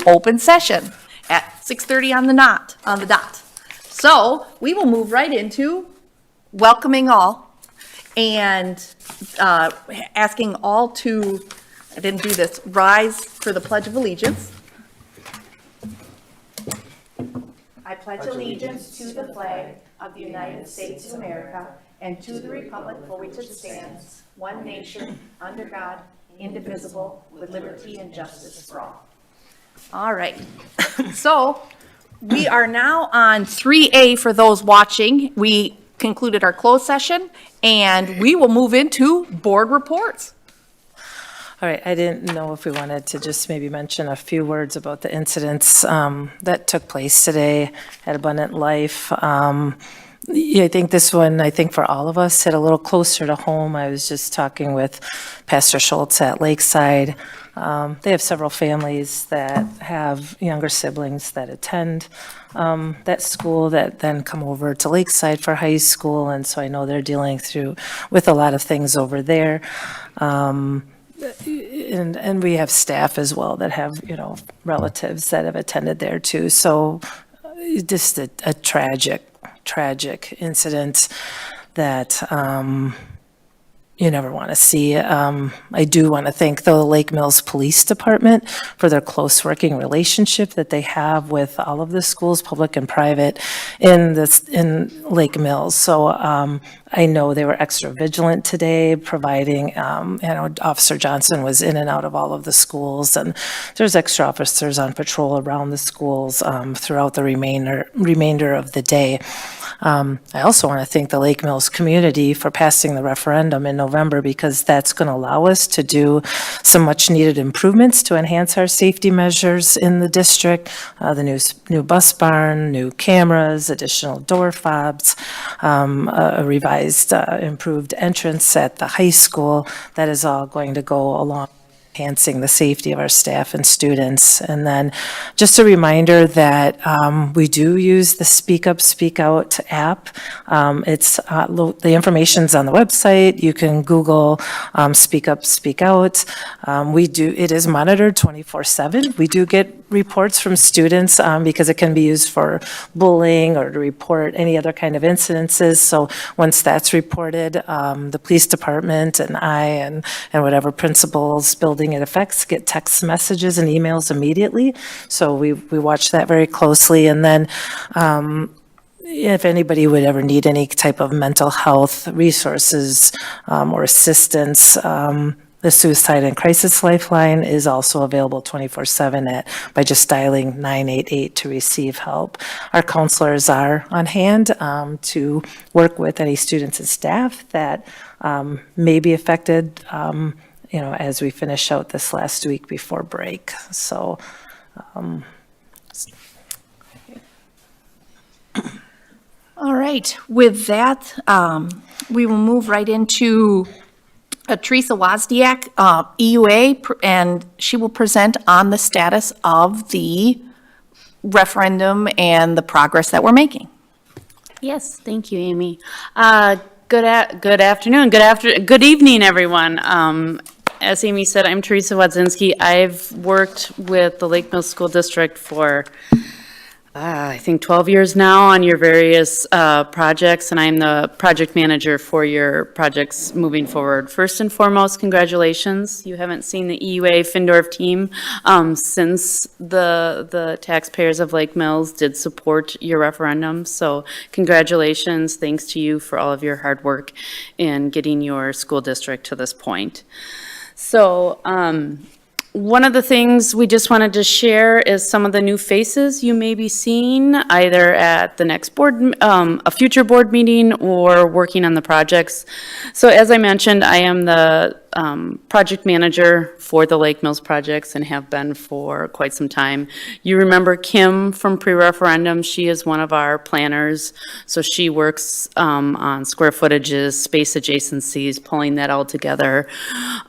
open session at 6:30 on the dot. So we will move right into welcoming all and asking all to, I didn't do this, rise for the Pledge of Allegiance. I pledge allegiance to the flag of the United States of America and to the republic for which it stands, one nation, under God, indivisible, with liberty and justice for all. All right. So we are now on 3A for those watching. We concluded our closed session, and we will move into board reports. All right, I didn't know if we wanted to just maybe mention a few words about the incidents that took place today at Abundant Life. Yeah, I think this one, for all of us, hit a little closer to home. I was just talking with Pastor Schultz at Lakeside. They have several families that have younger siblings that attend that school that then come over to Lakeside for high school, and so I know they're dealing with a lot of things over there. And we have staff as well that have, relatives that have attended there too. So just a tragic incident that you never want to see. I do want to thank the Lake Mills Police Department for their close working relationship that they have with all of the schools, public and private, in Lake Mills. So I know they were extra vigilant today, providing, Officer Johnson was in and out of all of the schools, and there's extra officers on patrol around the schools throughout the remainder of the day. I also want to thank the Lake Mills community for passing the referendum in November, because that's going to allow us to do some much needed improvements to enhance our safety measures in the district. The new bus barn, new cameras, additional door fobs, a revised improved entrance at the high school. That is all going to go along enhancing the safety of our staff and students. And then just a reminder that we do use the Speak Up, Speak Out app. It's the information's on the website. You can Google Speak Up, Speak Out. It is monitored 24/7. We do get reports from students because it can be used for bullying or to report any other kind of incidences. So once that's reported, the police department and I and whatever principals building it affects get text messages and emails immediately. So we watch that very closely. And then if anybody would ever need any type of mental health resources or assistance, the Suicide and Crisis Lifeline is also available 24/7 by just dialing 988 to receive help. Our counselors are on hand to work with any students and staff that may be affected, as we finish out this last week before break. So, All right, with that, we will move right into Teresa Wozniak, EUA, and she will present on the status of the referendum and the progress that we're making. Yes, thank you, Amy. Good afternoon, good evening, everyone. As Amy said, I'm Teresa Wodzinski. I've worked with the Lake Mills School District for I think 12 years now on your various projects, and I'm the project manager for your projects moving forward. First and foremost, congratulations. You haven't seen the EUA Findorf team since the taxpayers of Lake Mills did support your referendum, so congratulations. Thanks to you for all of your hard work in getting your school district to this point. So, one of the things we just wanted to share is some of the new faces you may be seeing either at the next a future board meeting or working on the projects. So as I mentioned, I am the project manager for the Lake Mills projects and have been for quite some time. You remember Kim from pre-referendum. She is one of our planners. So she works on square footages, space adjacencies, pulling that all together.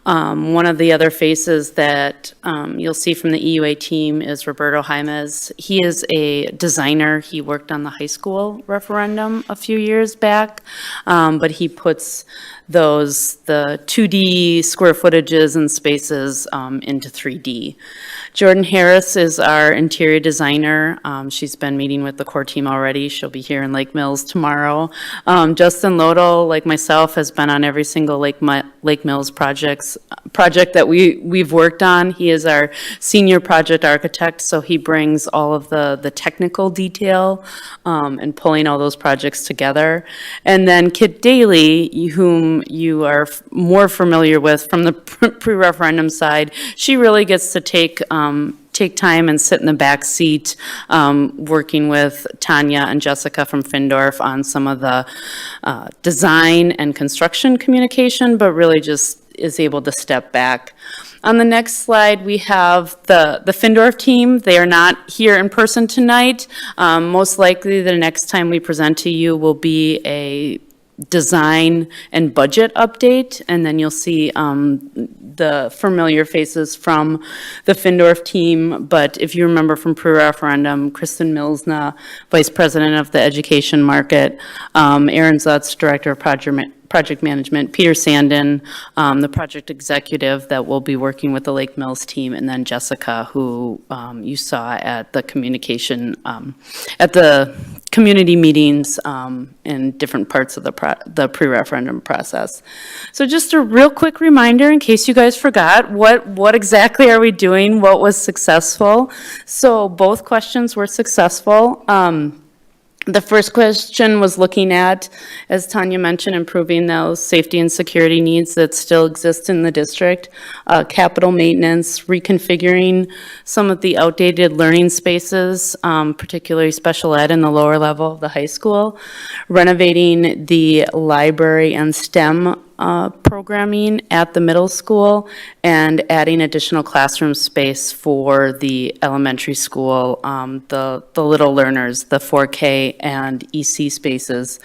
One of the other faces that you'll see from the EUA team is Roberto Jaimes. He is a designer. He worked on the high school referendum a few years back, but he puts the 2D square footages and spaces into 3D. Jordan Harris is our interior designer. She's been meeting with the core team already. She'll be here in Lake Mills tomorrow. Justin Lodel, like myself, has been on every single Lake Mills project that we've worked on. He is our senior project architect, so he brings all of the technical detail and pulling all those projects together. And then Kit Daly, whom you are more familiar with from the pre-referendum side, she really gets to take time and sit in the back seat, working with Tanya and Jessica from Findorf on some of the design and construction communication, but really just is able to step back. On the next slide, we have the Findorf team. They are not here in person tonight. Most likely, the next time we present to you will be a design and budget update, and then you'll see the familiar faces from the Findorf team. But if you remember from pre-referendum, Kristen Milsna, Vice President of the Education Market, Aaron Zutz, Director of Project Management, Peter Sandin, the project executive that will be working with the Lake Mills team, and then Jessica, who you saw at the at the community meetings in different parts of the pre-referendum process. So just a real quick reminder, in case you guys forgot, what exactly are we doing? What was successful? So both questions were successful. The first question was looking at, as Tanya mentioned, improving those safety and security needs that still exist in the district, capital maintenance, reconfiguring some of the outdated learning spaces, particularly special ed in the lower level of the high school, renovating the library and STEM programming at the middle school, and adding additional classroom space for the elementary school, the little learners, the 4K and EC spaces.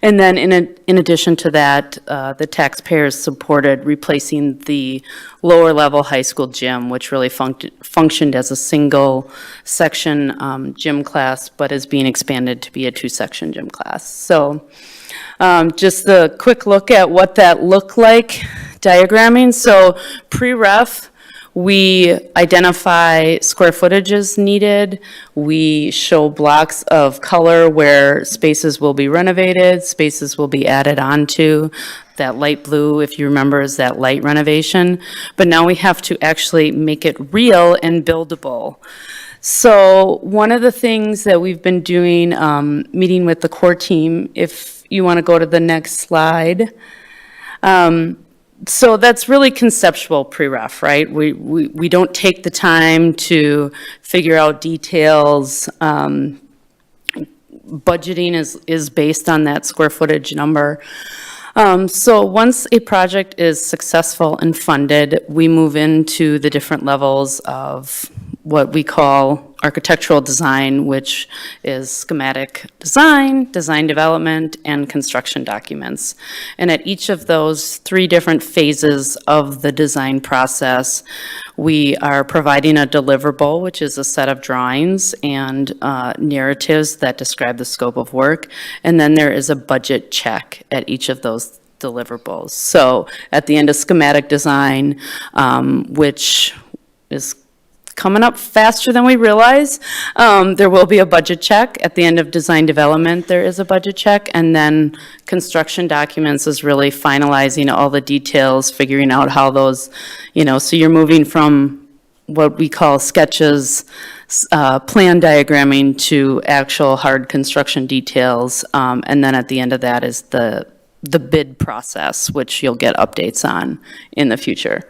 And then in addition to that, the taxpayers supported replacing the lower level high school gym, which really functioned as a single section gym class, but is being expanded to be a 2-section gym class. So just a quick look at what that looked like, diagramming. So pre-ref, we identify square footages needed. We show blocks of color where spaces will be renovated, spaces will be added onto. That light blue, if you remember, is that light renovation. But now we have to actually make it real and buildable. So one of the things that we've been doing, meeting with the core team, if you want to go to the next slide. So that's really conceptual pre-ref, right? We don't take the time to figure out details. Budgeting is based on that square footage number. So once a project is successful and funded, we move into the different levels of what we call architectural design, which is schematic design, design development, and construction documents. And at each of those 3 different phases of the design process, we are providing a deliverable, which is a set of drawings and narratives that describe the scope of work. And then there is a budget check at each of those deliverables. So at the end of schematic design, which is coming up faster than we realize, there will be a budget check. At the end of design development, there is a budget check. And then construction documents is really finalizing all the details, figuring out how those, so you're moving from what we call sketches, plan diagramming, to actual hard construction details. And then at the end of that is the bid process, which you'll get updates on in the future.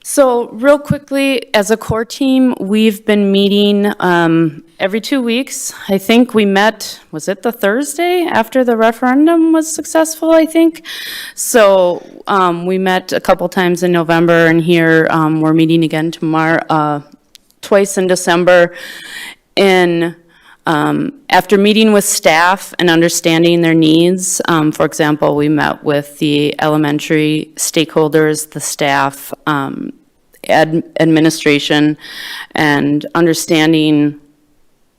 So real quickly, as a core team, we've been meeting every 2 weeks. I think we met, was it the Thursday after the referendum was successful, I think? So we met a couple times in November, and here we're meeting again tomorrow, twice in December. And after meeting with staff and understanding their needs, for example, we met with the elementary stakeholders, the staff, administration, and understanding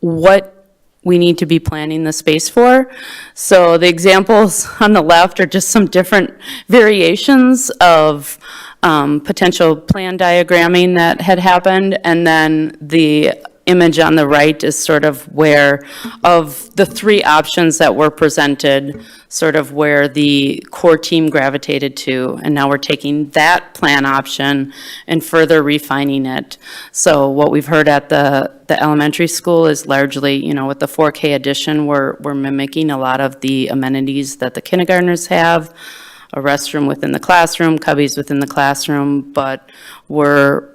what we need to be planning the space for. So the examples on the left are just some different variations of potential plan diagramming that had happened, and then the image on the right is sort of where, of the three options that were presented, sort of where the core team gravitated to, and now we're taking that plan option and further refining it. So what we've heard at the elementary school is largely, you know, with the 4K edition, we're mimicking a lot of the amenities that the kindergartners have, a restroom within the classroom, cubbies within the classroom, but we're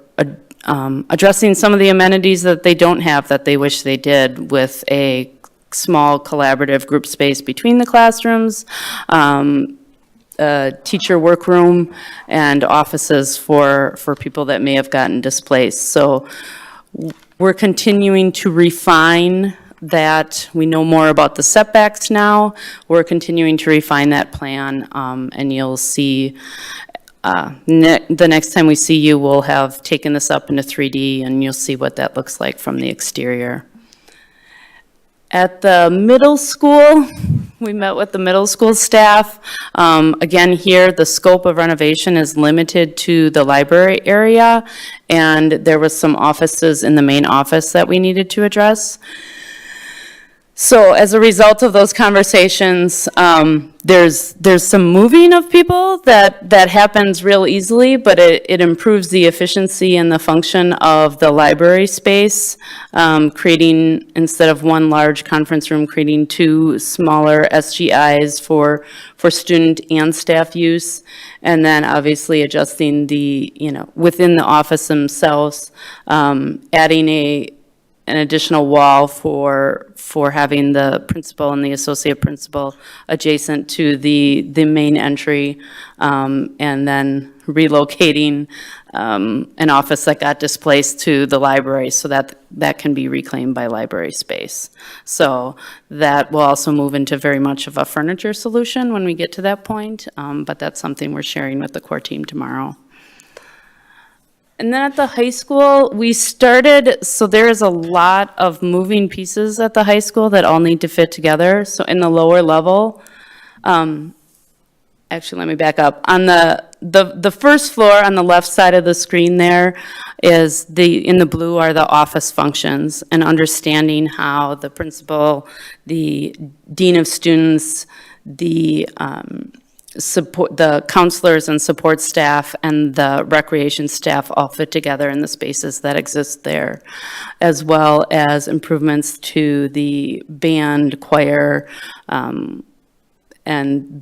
addressing some of the amenities that they don't have that they wish they did, with a small collaborative group space between the classrooms, a teacher workroom, and offices for people that may have gotten displaced. So we're continuing to refine that. We know more about the setbacks now. We're continuing to refine that plan, and you'll see the next time we see you, we'll have taken this up into 3D, and you'll see what that looks like from the exterior. At the middle school, we met with the middle school staff. Again, here, the scope of renovation is limited to the library area, and there was some offices in the main office that we needed to address. So as a result of those conversations, there's some moving of people that happens real easily, but it improves the efficiency and the function of the library space, creating, instead of one large conference room, creating two smaller SGIs for student and staff use, and then obviously adjusting the, you know, within the office themselves, adding an additional wall for having the principal and the associate principal adjacent to the main entry, and then relocating an office that got displaced to the library so that can be reclaimed by library space. So that will also move into very much of a furniture solution when we get to that point, but that's something we're sharing with the core team tomorrow. And then at the high school, we started, so there is a lot of moving pieces at the high school that all need to fit together. So in the lower level, actually, let me back up. On the first floor on the left side of the screen there is in the blue are the office functions, and understanding how the principal, the dean of students, the counselors and support staff and the recreation staff all fit together in the spaces that exist there, as well as improvements to the band, choir, and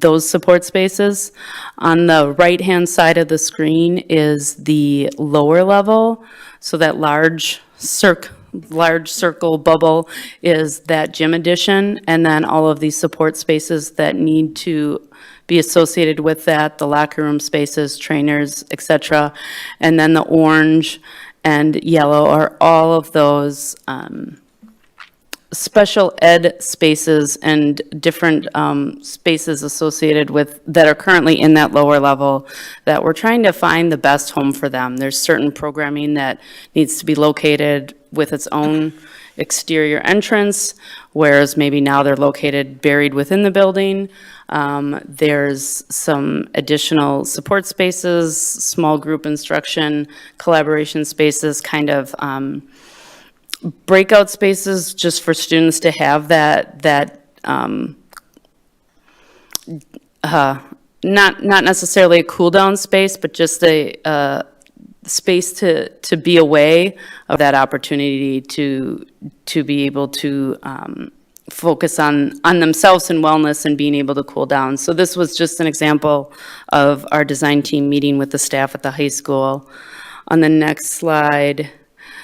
those support spaces. On the right-hand side of the screen is the lower level, so that large circle bubble is that gym addition, and then all of these support spaces that need to be associated with that, the locker room spaces, trainers, etc. And then the orange and yellow are all of those special ed spaces and different spaces associated with, that are currently in that lower level, that we're trying to find the best home for them. There's certain programming that needs to be located with its own exterior entrance, whereas maybe now they're located buried within the building. There's some additional support spaces, small group instruction, collaboration spaces, kind of breakout spaces just for students to have that not necessarily a cool down space, but just a space to be away of that opportunity to be able to focus on themselves and wellness and being able to cool down. So this was just an example of our design team meeting with the staff at the high school. On the next slide.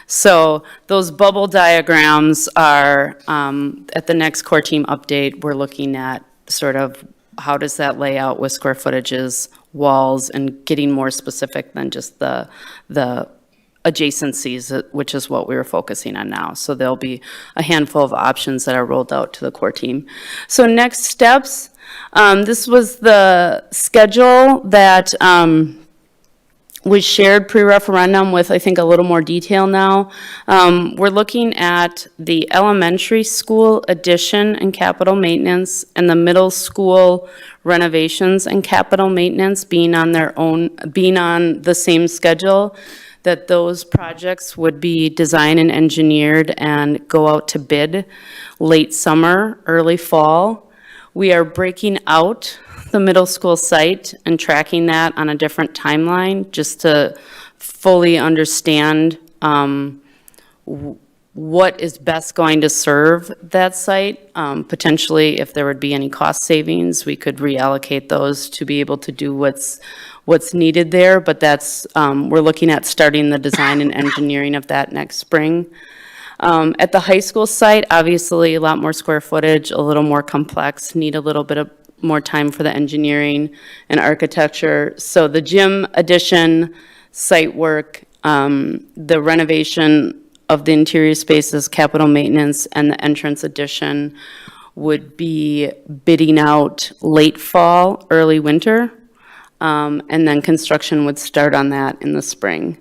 So those bubble diagrams are, at the next core team update, we're looking at sort of how does that lay out with square footages, walls, and getting more specific than just the adjacencies, which is what we were focusing on now. So there'll be a handful of options that are rolled out to the core team. So next steps, this was the schedule that was shared pre-referendum with, I think, a little more detail now. We're looking at the elementary school addition and capital maintenance and the middle school renovations and capital maintenance being on the same schedule, that those projects would be designed and engineered and go out to bid late summer, early fall. We are breaking out the middle school site and tracking that on a different timeline, just to fully understand what is best going to serve that site. Potentially, if there would be any cost savings, we could reallocate those to be able to do what's needed there, but that's, we're looking at starting the design and engineering of that next spring. At the high school site, obviously, a lot more square footage, a little more complex, need a little bit of more time for the engineering and architecture. So the gym addition, site work, the renovation of the interior spaces, capital maintenance, and the entrance addition would be bidding out late fall, early winter, and then construction would start on that in the spring.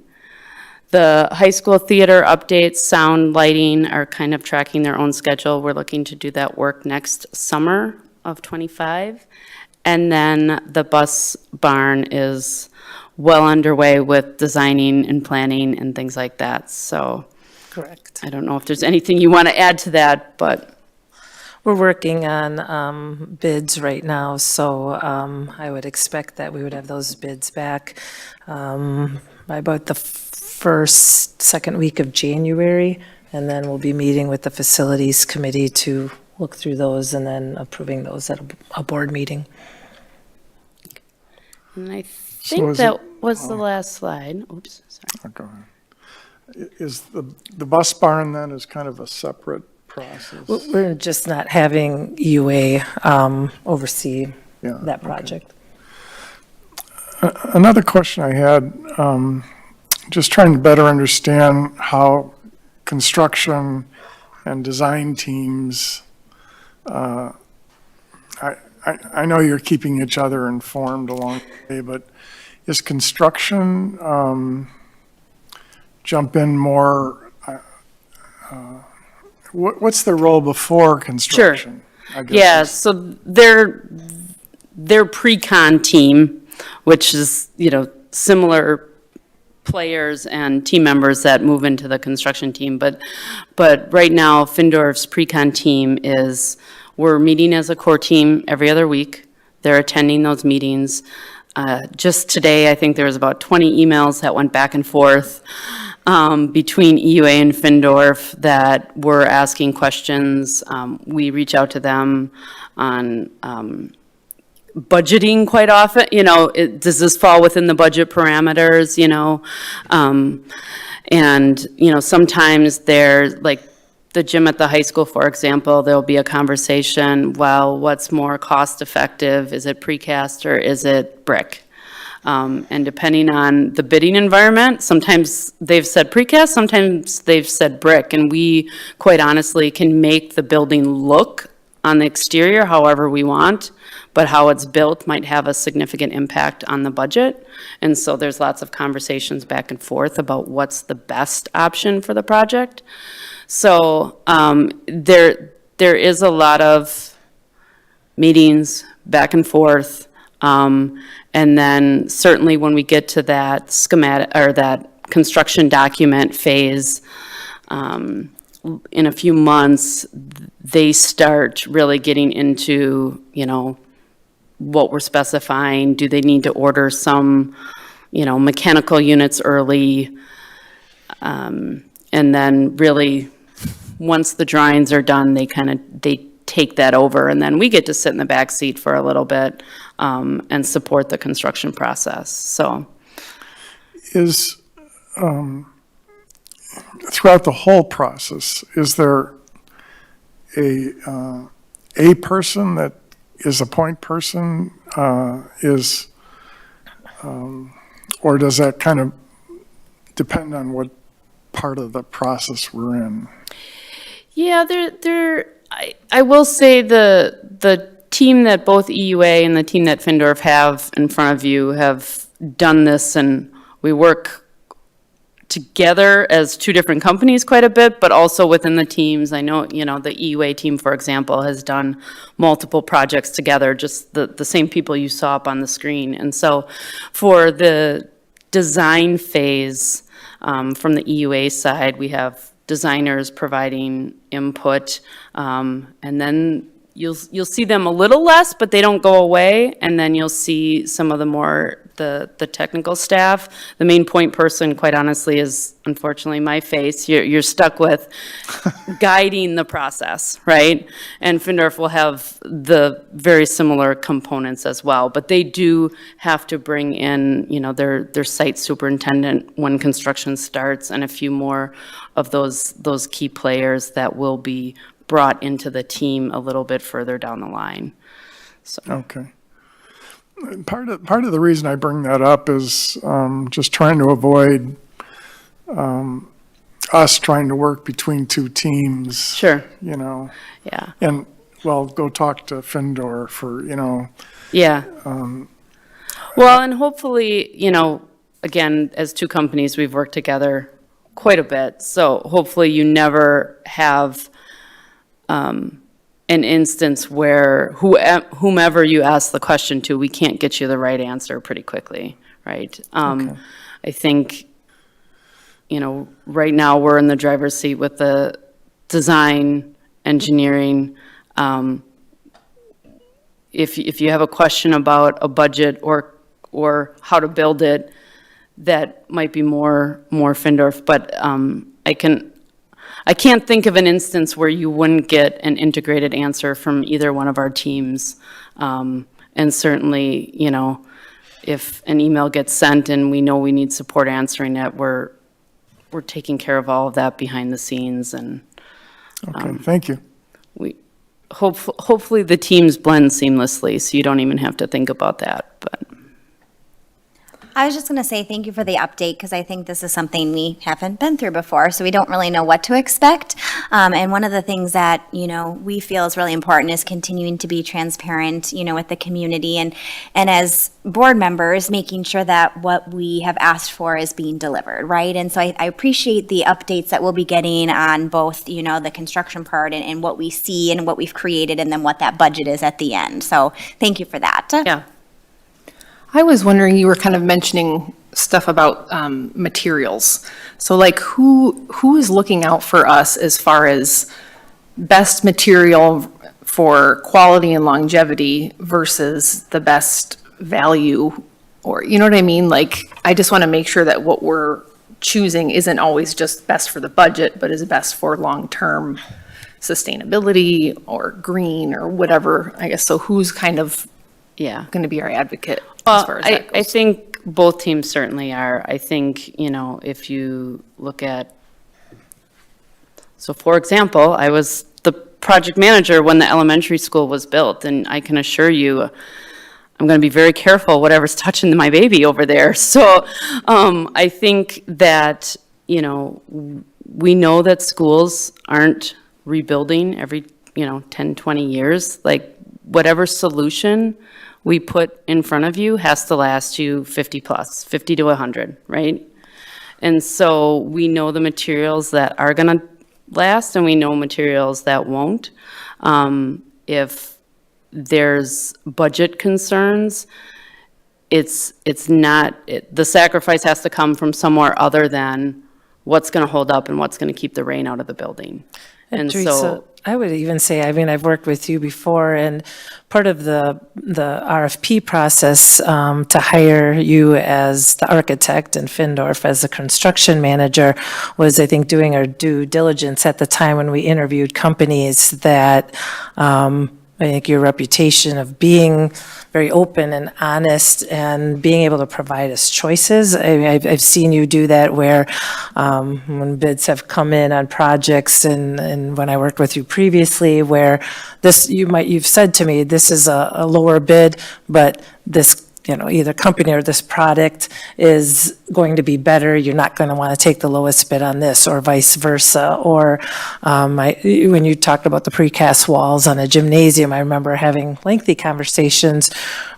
The high school theater updates, sound, lighting are kind of tracking their own schedule. We're looking to do that work next summer of '25. And then the bus barn is well underway with designing and planning and things like that. So Correct. I don't know if there's anything you want to add to that, but We're working on bids right now, so I would expect that we would have those bids back by about the second week of January, and then we'll be meeting with the facilities committee to look through those and then approving those at a board meeting. and I So think is that was the last slide. Oops, sorry. Oh, go ahead. Is the bus barn then is kind of a separate process? We're just not having EUA oversee Yeah, that okay. project. Another question I had, just trying to better understand how construction and design teams, I know you're keeping each other informed along the way, but is construction jump in more, what's the role before construction? I guess Yeah, is- so their pre-con team, which is, similar players and team members that move into the construction team, but right now, Findorf's pre-con team we're meeting as a core team every other week. They're attending those meetings. Just today, I think there was about 20 emails that went back and forth between EUA and Findorf that were asking questions. We reach out to them on budgeting quite often, does this fall within the budget parameters, and, sometimes they're, like, the gym at the high school, for example, there'll be a conversation, well, what's more cost-effective? Is it precast or is it brick? And depending on the bidding environment, sometimes they've said precast, sometimes they've said brick, and we, quite honestly, can make the building look on the exterior however we want, but how it's built might have a significant impact on the budget. And so there's lots of conversations back and forth about what's the best option for the project. So there is a lot of meetings back and forth. And then certainly when we get to that schematic or that construction document phase, in a few months, they start really getting into, what we're specifying. Do they need to order some, mechanical units early? And then really, once the drawings are done, they take that over, and then we get to sit in the back seat for a little bit and support the construction process. So, is, throughout the whole process, is there a person that is a point person, or does that kind of depend on what part of the process we're in? yeah, I will say the team that both EUA and the team that Findorf have in front of you have done this in we work together as two different companies quite a bit, but also within the teams. I know, you know, the EUA team, for example, has done multiple projects together, just the same people you saw up on the screen. And so for the design phase, from the EUA side, we have designers providing input, and then you'll see them a little less, but they don't go away. And then you'll see some of the technical staff. The main point person, quite honestly, is unfortunately my face. You're stuck with guiding the process, right? And Findorf will have the very similar components as well, but they do have to bring in, you know, their site superintendent when construction starts, and a few more of those key players that will be brought into the team a little bit further down the line. So. Okay. Part of the reason I bring that up is just trying to avoid us trying to work between two teams. Sure. You know, Yeah. and, well, go talk to Findor for, you know. Yeah. Well, and hopefully, you know, again, as two companies, we've worked together quite a bit. So hopefully you never have an instance where whomever you ask the question to, we can't get you the right answer pretty quickly, right? I think, you know, right now we're in the driver's seat with the design, engineering. If you have a question about a budget or how to build it, that might be more Findorf, but I can't think of an instance where you wouldn't get an integrated answer from either one of our teams. And certainly, you know, if an email gets sent and we know we need support answering it, we're taking care of all of that behind the scenes. And Okay, thank you. we hopefully the teams blend seamlessly, so you don't even have to think about that. But I was just going to say thank you for the update, because I think this is something we haven't been through before, so we don't really know what to expect. And one of the things that, you know, we feel is really important is continuing to be transparent, you know, with the community, and as board members, making sure that what we have asked for is being delivered, right? And so I appreciate the updates that we'll be getting on both, you know, the construction part and what we see and what we've created, and then what that budget is at the end. So thank you for that. yeah. I was wondering, you were kind of mentioning stuff about materials. So like who is looking out for us as far as best material for quality and longevity versus the best value? Or, you know what I mean? Like, I just want to make sure that what we're choosing isn't always just best for the budget, but is best for long-term sustainability or green or whatever, I guess. So who's kind of Yeah. going to be our advocate as Well, far as that I goes? think both teams certainly are. I think, you know, if you look at, so for example, I was the project manager when the elementary school was built, and I can assure you, I'm going to be very careful whatever's touching my baby over there. So I think that, you know, we know that schools aren't rebuilding every, you know, 10, 20 years. Like, whatever solution we put in front of you has to last you 50 plus, 50 to 100, right? And so we know the materials that are going to last, and we know materials that won't. If there's budget concerns, it's not, the sacrifice has to come from somewhere other than what's going to hold up and what's going to keep the rain out of the building. And Teresa, so, I would even say, I mean, I've worked with you before, and part of the RFP process to hire you as the architect and Findorf as the construction manager was, I think, doing our due diligence at the time when we interviewed companies that I think your reputation of being very open and honest and being able to provide us choices. I've seen you do that where when bids have come in on projects, and when I worked with you previously, where you've said to me, this is a lower bid, but this either company or this product is going to be better, you're not going to want to take the lowest bid on this, or vice versa. Or when you talked about the precast walls on a gymnasium, I remember having lengthy conversations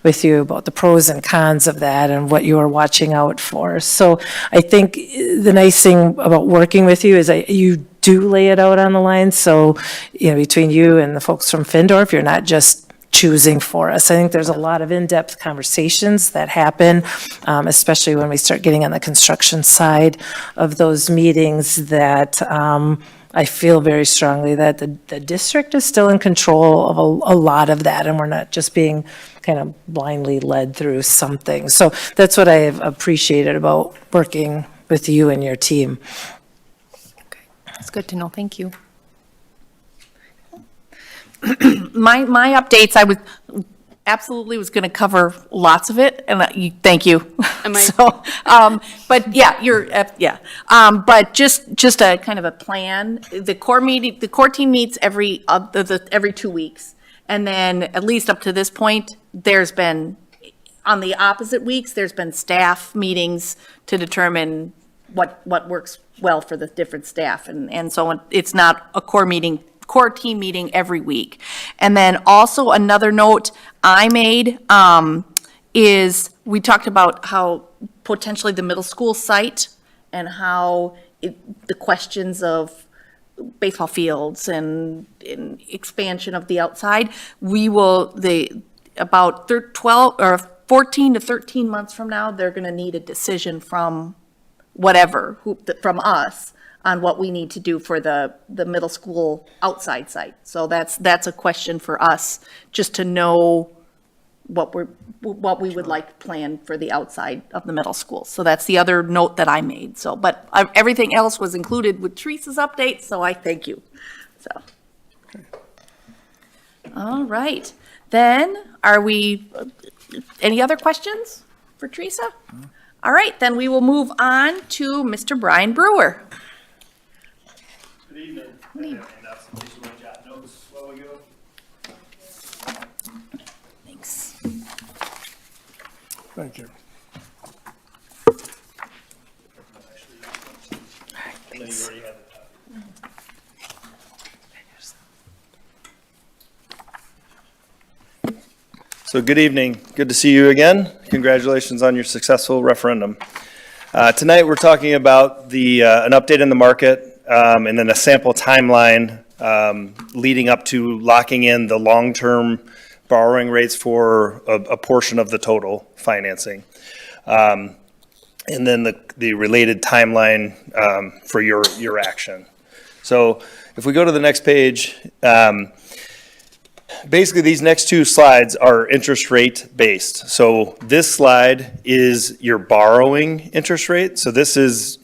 with you about the pros and cons of that and what you were watching out for. So I think the nice thing about working with you is that you do lay it out on the line. So, between you and the folks from Findorf, you're not just choosing for us. I think there's a lot of in-depth conversations that happen, especially when we start getting on the construction side of those meetings, that I feel very strongly that the district is still in control of a lot of that, and we're not just being kind of blindly led through something. So that's what I have appreciated about working with you and your team. It's good to know. Thank you. My updates, I was absolutely was going to cover lots of it, and thank you. Am I- So, but yeah, but just a kind of a plan. The core team meets every 2 weeks, and then at least up to this point, there's been, on the opposite weeks, there's been staff meetings to determine what works well for the different staff, and so it's not a core team meeting every week. And then also another note I made is we talked about how potentially the middle school site and how the questions of baseball fields and expansion of the outside, about 12 or 14 to 13 months from now, they're going to need a decision from from us on what we need to do for the middle school outside site. So that's a question for us, just to know what we would like planned for the outside of the middle school. So that's the other note that I made. So, but everything else was included with Teresa's update, so I thank you. So. All right, then any other questions for Teresa? All right, then we will move on to Mr. Brian Brewer. Good evening. And that's in case you want to jot notes while we go. Thanks. Thank you. I know you already have it. So good evening. Good to see you again. Congratulations on your successful referendum. Tonight we're talking about an update in the market and then a sample timeline leading up to locking in the long-term borrowing rates for a portion of the total financing. And then the related timeline for your action. So if we go to the next page, basically these next two slides are interest rate based. So this slide is your borrowing interest rate. So this is,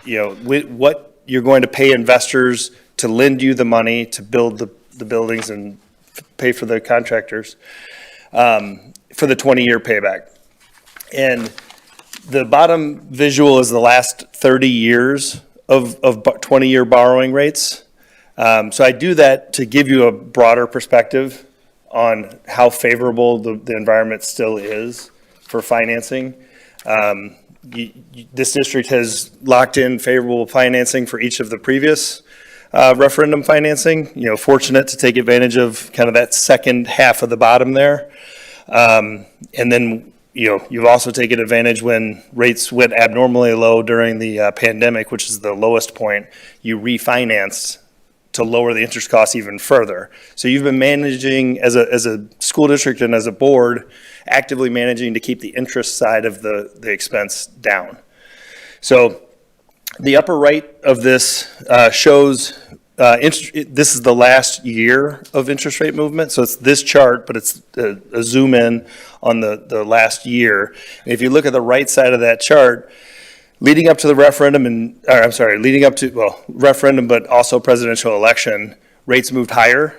what you're going to pay investors to lend you the money to build the buildings and pay for the contractors for the 20-year payback. And the bottom visual is the last 30 years of 20-year borrowing rates. So I do that to give you a broader perspective on how favorable the environment still is for financing. This district has locked in favorable financing for each of the previous referendum financing. Fortunate to take advantage of kind of that second half of the bottom there. And then, you've also taken advantage when rates went abnormally low during the pandemic, which is the lowest point. You refinanced to lower the interest costs even further. So you've been managing as a school district and as a board, actively managing to keep the interest side of the expense down. So the upper right of this shows, this is the last year of interest rate movement. So it's this chart, but it's a zoom in on the last year. And if you look at the right side of that chart, leading up to the referendum referendum, but also presidential election, rates moved higher.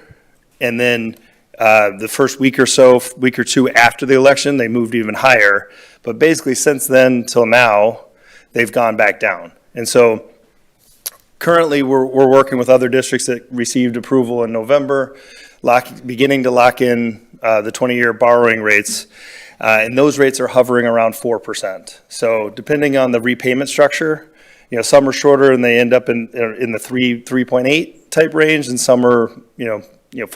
And then the first week or two after the election, they moved even higher. But basically since then till now, they've gone back down. And so currently we're working with other districts that received approval in November, beginning to lock in the 20-year borrowing rates. And those rates are hovering around 4%. So depending on the repayment structure, some are shorter and they end up in the 3.8 type range, and some are, 4.1,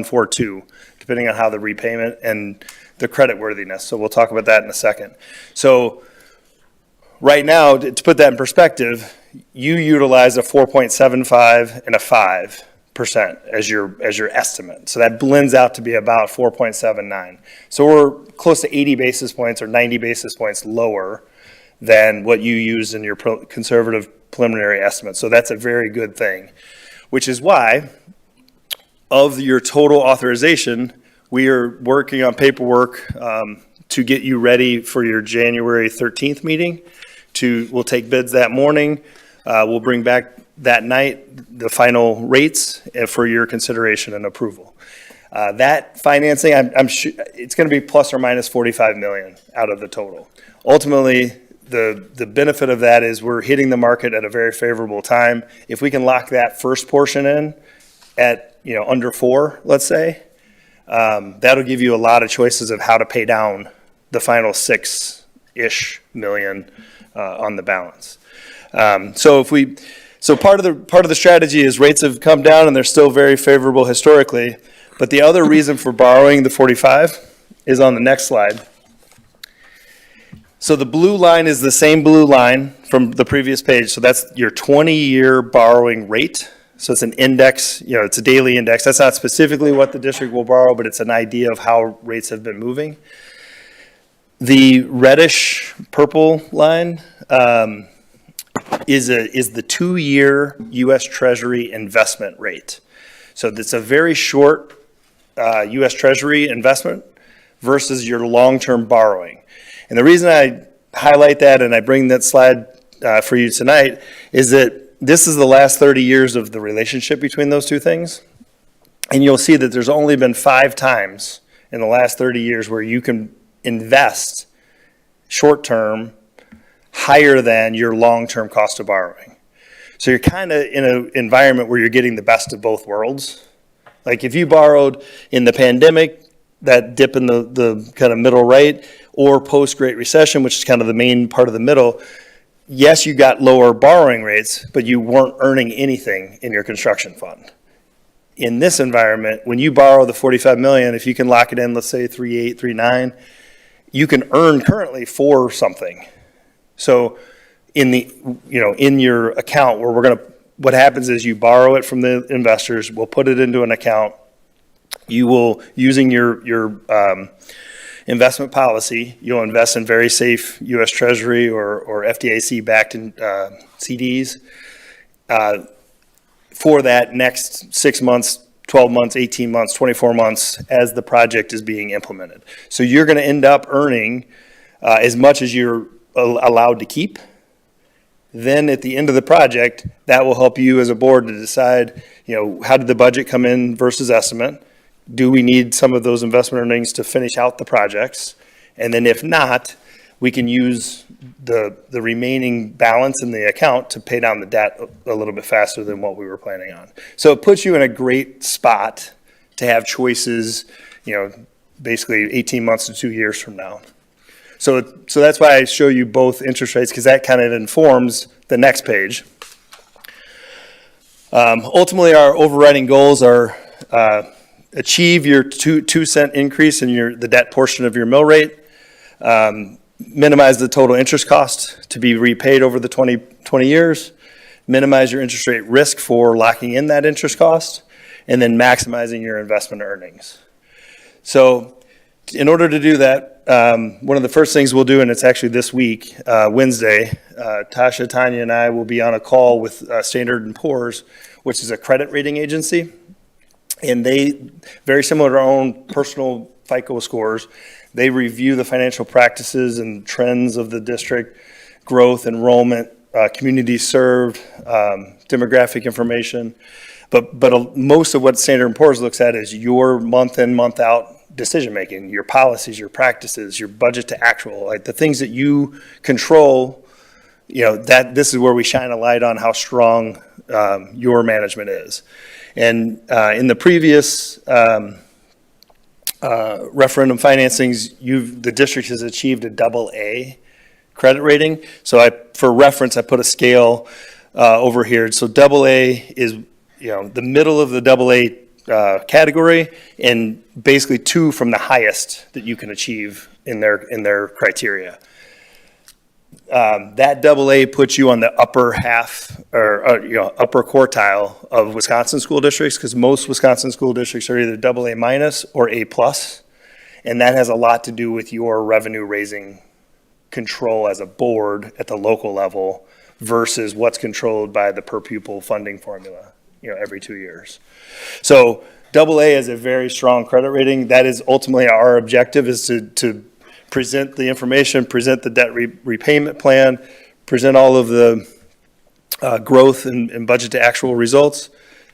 4.2, depending on how the repayment and the credit worthiness. So we'll talk about that in a second. So right now, to put that in perspective, you utilize a 4.75 and a 5% as your estimate. So that blends out to be about 4.79. So we're close to 80 basis points or 90 basis points lower than what you used in your conservative preliminary estimate. So that's a very good thing, which is why of your total authorization, we are working on paperwork to get you ready for your January 13th meeting. We'll take bids that morning. We'll bring back that night the final rates for your consideration and approval. That financing, I'm sure it's going to be plus or minus 45 million out of the total. Ultimately, the benefit of that is we're hitting the market at a very favorable time. If we can lock that first portion in at under 4, let's say, that'll give you a lot of choices of how to pay down the final 6-ish million on the balance. So part of the strategy is rates have come down and they're still very favorable historically. But the other reason for borrowing the 45 is on the next slide. So the blue line is the same blue line from the previous page. So that's your 20-year borrowing rate. So it's an index, it's a daily index. That's not specifically what the district will borrow, but it's an idea of how rates have been moving. The reddish purple line is the 2-year U.S. Treasury investment rate. So it's a very short U.S. Treasury investment versus your long-term borrowing. And the reason I highlight that and I bring that slide for you tonight is that this is the last 30 years of the relationship between those two things. And you'll see that there's only been 5 times in the last 30 years where you can invest short-term higher than your long-term cost of borrowing. So you're kind of in an environment where you're getting the best of both worlds. Like if you borrowed in the pandemic, that dip in the kind of middle right, or post-Great Recession, which is kind of the main part of the middle, yes, you got lower borrowing rates, but you weren't earning anything in your construction fund. In this environment, when you borrow the 45 million, if you can lock it in, let's say 3.8, 3.9, you can earn currently 4 something. So in your account what happens is you borrow it from the investors, we'll put it into an account. You will, using your investment policy, you'll invest in very safe U.S. Treasury or FDIC-backed CDs for that next 6 months, 12 months, 18 months, 24 months as the project is being implemented. So you're going to end up earning as much as you're allowed to keep. Then at the end of the project, that will help you as a board to decide, how did the budget come in versus estimate? Do we need some of those investment earnings to finish out the projects? And then if not, we can use the remaining balance in the account to pay down the debt a little bit faster than what we were planning on. So it puts you in a great spot to have choices, basically 18 months to 2 years from now. So that's why I show you both interest rates, because that kind of informs the next page. Ultimately, our overriding goals are achieve your 2-cent increase in the debt portion of your mill rate, minimize the total interest cost to be repaid over the 20 years, minimize your interest rate risk for locking in that interest cost, and then maximizing your investment earnings. So in order to do that, one of the first things we'll do, and it's actually this week, Wednesday, Tasha, Tanya, and I will be on a call with Standard & Poor's, which is a credit rating agency. And they, very similar to our own personal FICO scores, they review the financial practices and trends of the district, growth, enrollment, communities served, demographic information. But most of what Standard & Poor's looks at is your month in, month out decision-making, your policies, your practices, your budget to actual, like the things that you control, that this is where we shine a light on how strong your management is. And in the previous referendum financings, the district has achieved a AA credit rating. So for reference, I put a scale over here. So AA is, the middle of the AA category, and basically 2 from the highest that you can achieve in their criteria. That AA puts you on the upper half or upper quartile of Wisconsin school districts, because most Wisconsin school districts are either AA minus or A plus, and that has a lot to do with your revenue raising control as a board at the local level versus what's controlled by the per pupil funding formula, every 2 years. So AA is a very strong credit rating. That is ultimately our objective, is to present the information, present the debt repayment plan, present all of the growth and budget to actual results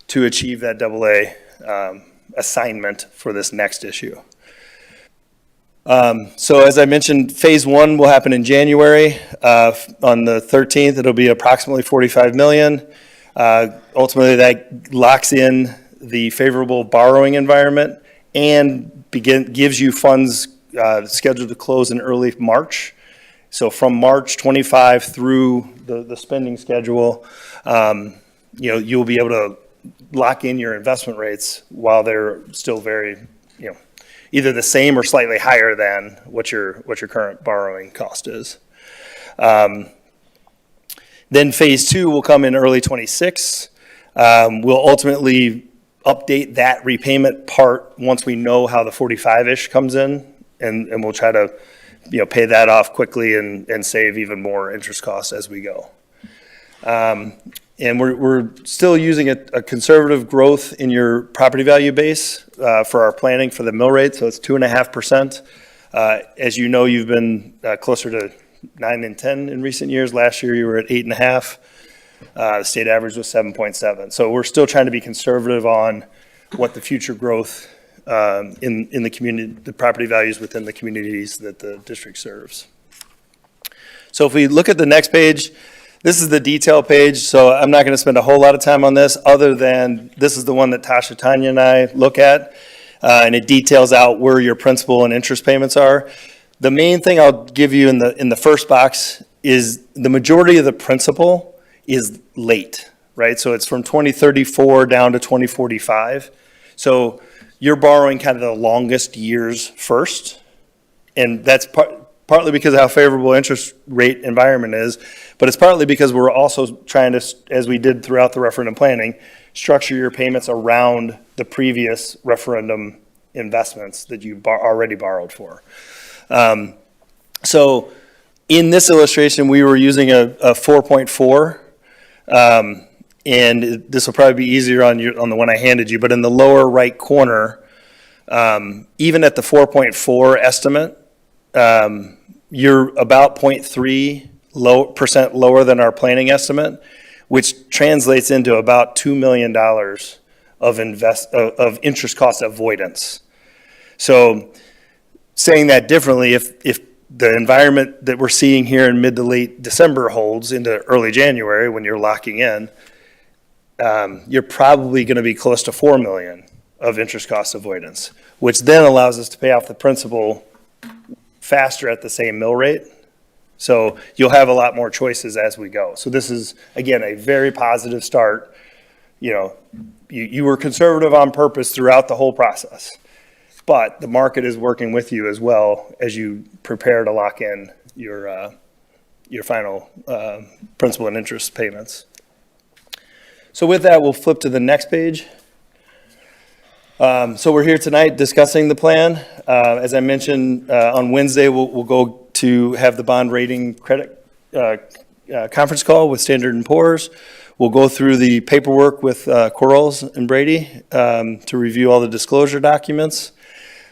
to achieve that AA assignment for this next issue. So as I mentioned, phase 1 will happen in January. On the 13th, it'll be approximately $45 million. Ultimately, that locks in the favorable borrowing environment and gives you funds scheduled to close in early March. So from March 25 through the spending schedule, you'll be able to lock in your investment rates while they're still very, either the same or slightly higher than what your current borrowing cost is. Then phase 2 will come in early 26. We'll ultimately update that repayment part once we know how the 45-ish comes in, and we'll try to, pay that off quickly and save even more interest costs as we go. And we're still using a conservative growth in your property value base for our planning for the mill rate, so it's 2.5%. As you know, you've been closer to 9 and 10 in recent years. Last year, you were at 8.5. The state average was 7.7. So we're still trying to be conservative on what the future growth in the community, the property values within the communities that the district serves. So if we look at the next page, this is the detail page. So I'm not going to spend a whole lot of time on this, other than this is the one that Tasha, Tanya, and I look at, and it details out where your principal and interest payments are. The main thing I'll give you in the first box is the majority of the principal is late, right? So it's from 2034 down to 2045. So you're borrowing kind of the longest years first, and that's partly because of how favorable interest rate environment is, but it's partly because we're also trying to, as we did throughout the referendum planning, structure your payments around the previous referendum investments that you already borrowed for. So in this illustration, we were using a 4.4, and this will probably be easier on the one I handed you, but in the lower right corner, even at the 4.4 estimate, you're about 0.3% lower than our planning estimate, which translates into about $2 million of interest cost avoidance. So saying that differently, if the environment that we're seeing here in mid to late December holds into early January when you're locking in, you're probably going to be close to $4 million of interest cost avoidance, which then allows us to pay off the principal faster at the same mill rate. So you'll have a lot more choices as we go. So this is, again, a very positive start. You were conservative on purpose throughout the whole process, but the market is working with you as well as you prepare to lock in your final principal and interest payments. So with that, we'll flip to the next page. So we're here tonight discussing the plan. As I mentioned, on Wednesday, we'll go to have the bond rating credit conference call with Standard & Poor's. We'll go through the paperwork with Quarles and Brady to review all the disclosure documents.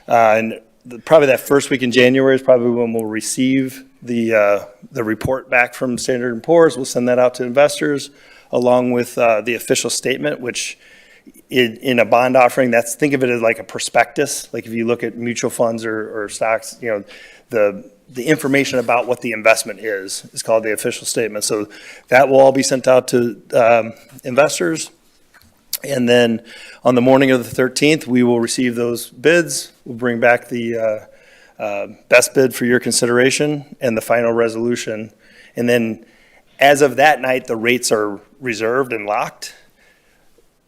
And probably that first week in January is probably when we'll receive the report back from Standard & Poor's. We'll send that out to investors along with the official statement, which in a bond offering, think of it as like a prospectus. Like if you look at mutual funds or stocks, the information about what the investment is called the official statement. So that will all be sent out to investors. And then on the morning of the 13th, we will receive those bids. We'll bring back the best bid for your consideration and the final resolution. And then as of that night, the rates are reserved and locked.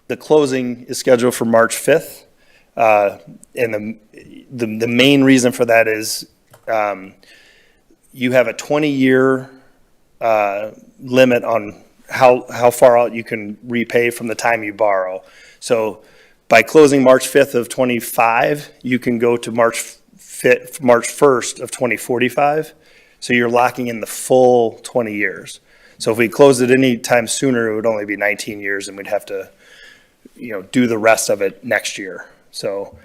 The closing is scheduled for March 5th. And the main reason for that is you have a 20-year limit on how far out you can repay from the time you borrow. So by closing March 5th of 25, you can go to March 1st of 2045. So you're locking in the full 20 years. So if we closed it any time sooner, it would only be 19 years and we'd have to, do the rest of it next year. So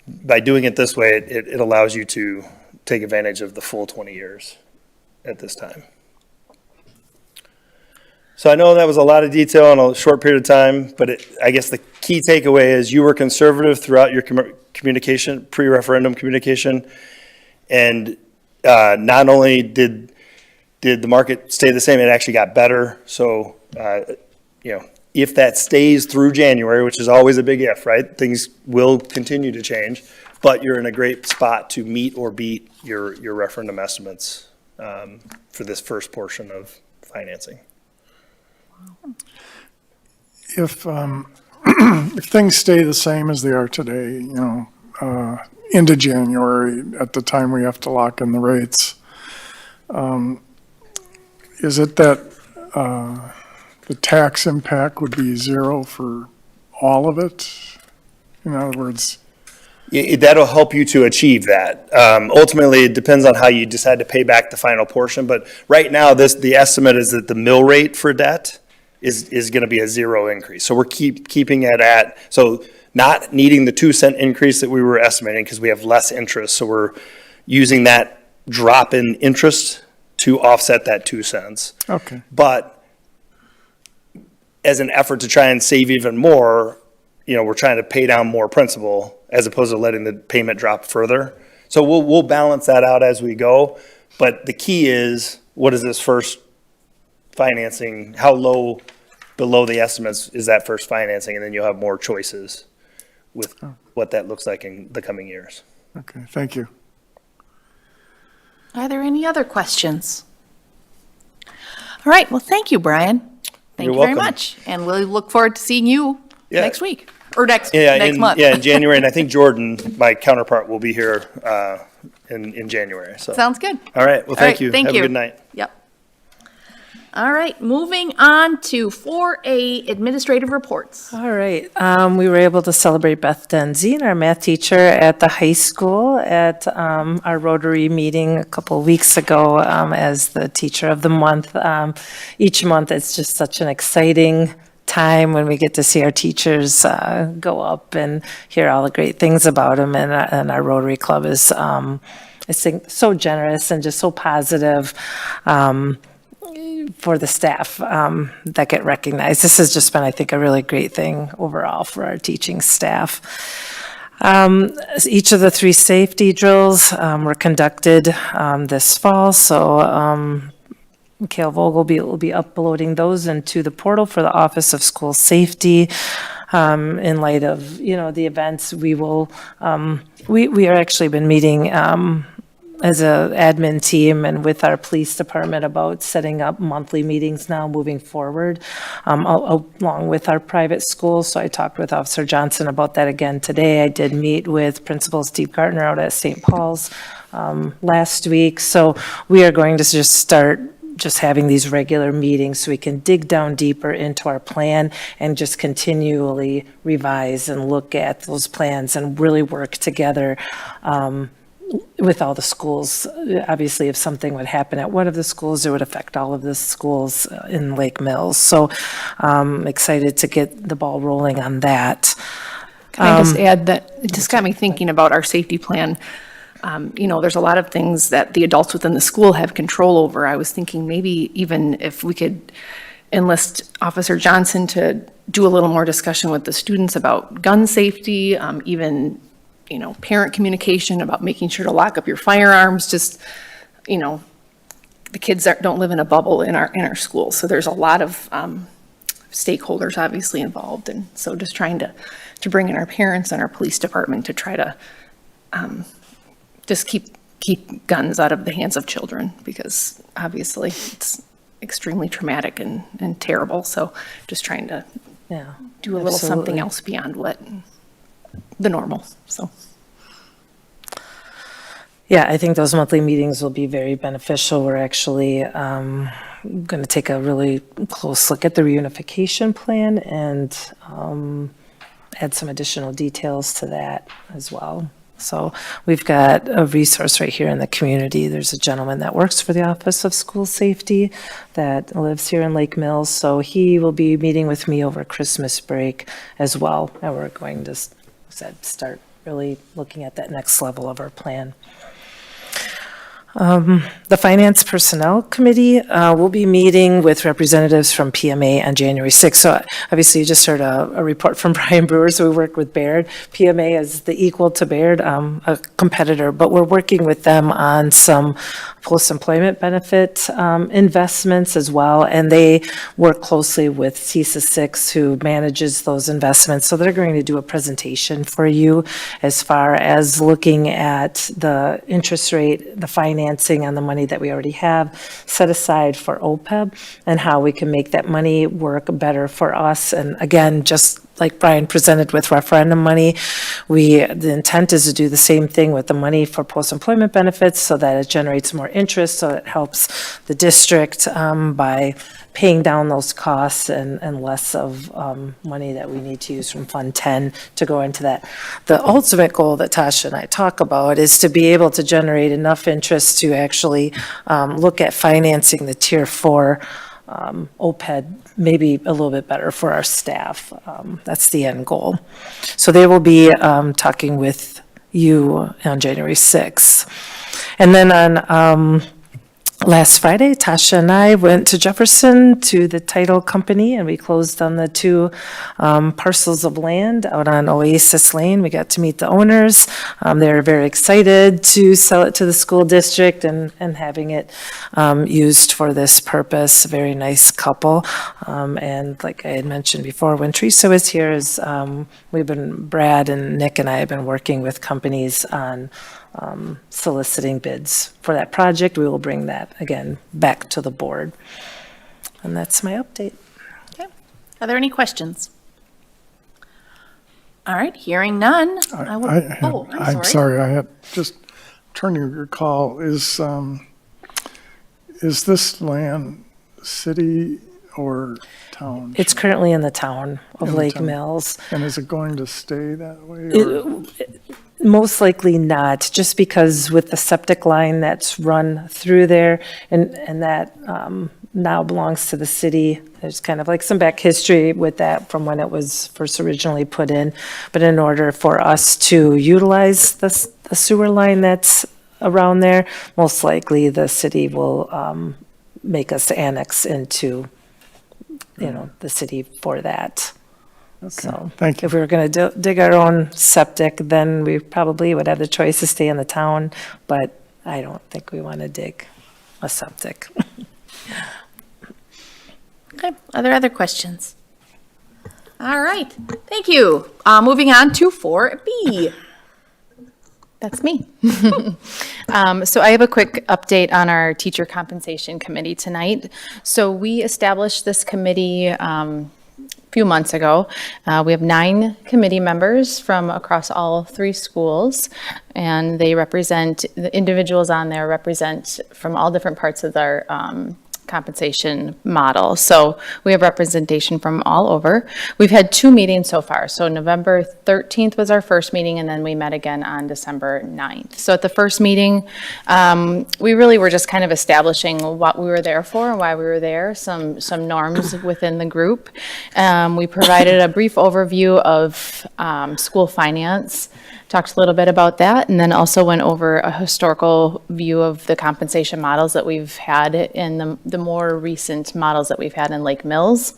by doing it this way, it allows you to take advantage of the full 20 years at this time. So I know that was a lot of detail in a short period of time, but I guess the key takeaway is you were conservative throughout your communication, pre-referendum communication. And not only did the market stay the same, it actually got better. So, if that stays through January, which is always a big if, right? Things will continue to change, but you're in a great spot to meet or beat your referendum estimates for this first portion of financing. If things stay the same as they are today, into January, at the time we have to lock in the rates, is it that the tax impact would be zero for all of it? In other words, That'll help you to achieve that. Ultimately, it depends on how you decide to pay back the final portion, but right now, the estimate is that the mill rate for debt is going to be a zero increase. So we're keeping it at, so not needing the 2-cent increase that we were estimating because we have less interest. So we're using that drop in interest to offset that 2 cents. okay, But as an effort to try and save even more, we're trying to pay down more principal as opposed to letting the payment drop further. So we'll balance that out as we go. But the key is, what is this first financing? How low below the estimates is that first financing? And then you'll have more choices with what that looks like in the coming years. okay, thank you. Are there any other questions? All right, well, thank you, Brian. Thank You're you very welcome. much. And we'll look forward to seeing you Yeah. next week, or next in month. in January, and I think Jordan, my counterpart, will be here in January. So Sounds good. all right. Well, All right, thank you. thank Have you. a good night. Yep. All right, moving on to 4A administrative reports. All right, we were able to celebrate Beth Denzine, our math teacher at the high school at our Rotary meeting a couple of weeks ago as the teacher of the month. Each month, it's just such an exciting time when we get to see our teachers go up and hear all the great things about them. And our Rotary Club is, I think, so generous and just so positive. For the staff that get recognized. This has just been, I think, a really great thing overall for our teaching staff. Each of the 3 safety drills were conducted this fall, so Mikhail Vogel will be uploading those into the portal for the Office of School Safety. In light of, the events, we are actually been meeting as a admin team and with our police department about setting up monthly meetings now moving forward, along with our private schools. So I talked with Officer Johnson about that again today. I did meet with Principal Steve Gardner out at St. Paul's last week. So we are going to just start just having these regular meetings so we can dig down deeper into our plan and just continually revise and look at those plans and really work together with all the schools. Obviously, if something would happen at one of the schools, it would affect all of the schools in Lake Mills. So excited to get the ball rolling on that. Can I just add that it just got me thinking about our safety plan. There's a lot of things that the adults within the school have control over. I was thinking maybe even if we could enlist Officer Johnson to do a little more discussion with the students about gun safety, even parent communication about making sure to lock up your firearms, just, the kids don't live in a bubble in our school. So there's a lot of stakeholders obviously involved. And so just trying to bring in our parents and our police department to try to just keep guns out of the hands of children, because obviously it's extremely traumatic and terrible. So just trying to Yeah. do a little something Absolutely. else beyond what the normal, so. Yeah, I think those monthly meetings will be very beneficial. We're actually going to take a really close look at the reunification plan and add some additional details to that as well. So we've got a resource right here in the community. There's a gentleman that works for the Office of School Safety that lives here in Lake Mills. So he will be meeting with me over Christmas break as well. And we're going to start really looking at that next level of our plan. The Finance Personnel Committee will be meeting with representatives from PMA on January 6th. So obviously, you just heard a report from Brian Brewer, so we work with Baird. PMA is the equal to Baird, a competitor, but we're working with them on some post-employment benefit investments as well, and they work closely with CISA 6, who manages those investments. So they're going to do a presentation for you as far as looking at the interest rate, the financing on the money that we already have set aside for OPEB, and how we can make that money work better for us. And again, just like Brian presented with referendum money, the intent is to do the same thing with the money for post-employment benefits, so that it generates more interest, so it helps the district by paying down those costs and less of money that we need to use from Fund 10 to go into that. The ultimate goal that Tasha and I talk about is to be able to generate enough interest to actually look at financing the Tier 4 OPED, maybe a little bit better for our staff. That's the end goal. So they will be talking with you on January 6th. And then on last Friday, Tasha and I went to Jefferson to the title company, and we closed on the 2 parcels of land out on Oasis Lane. We got to meet the owners. They were very excited to sell it to the school district and having it used for this purpose. Very nice couple. And like I had mentioned before, when Teresa was here, Brad and Nick and I have been working with companies on soliciting bids for that project. We will bring that again back to the board. And that's my update. Are there any questions? All right, hearing none. I'm sorry, I had just trying to recall, is this land city or town? It's currently in the town of In the Lake town. Mills. And is it going to stay that way? Or? Most likely not, just because with the septic line that's run through there, and that now belongs to the city. There's kind of like some back history with that from when it was first originally put in. But in order for us to utilize the sewer line that's around there, most likely the city will make us annex into, the city for that. So Thank you. if we were going to dig our own septic, then we probably would have the choice to stay in the town, but I don't think we want to dig a septic. Okay, are there other questions? All right, thank you. Moving on to 4B. That's me. So I have a quick update on our teacher compensation committee tonight. So we established this committee few months ago. We have 9 committee members from across all 3 schools, and they represent, the individuals on there represent from all different parts of our compensation model. So we have representation from all over. We've had 2 meetings so far. So November 13th was our first meeting, and then we met again on December 9th. So at the first meeting, we really were just kind of establishing what we were there for and why we were there, some norms within the group. We provided a brief overview of school finance, talked a little bit about that, and then also went over a historical view of the compensation models that we've had in the more recent models that we've had in Lake Mills.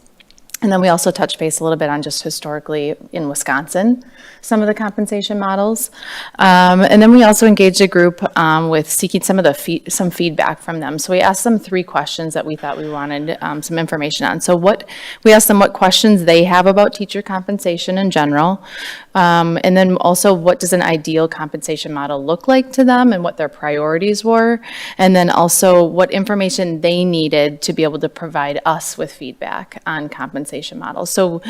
And then we also touched base a little bit on just historically in Wisconsin, some of the compensation models. And then we also engaged a group with seeking some of the some feedback from them. So we asked them 3 questions that we thought we wanted some information on. So we asked them what questions they have about teacher compensation in general. And then also what does an ideal compensation model look like to them and what their priorities were. And then also what information they needed to be able to provide us with feedback on compensation models. So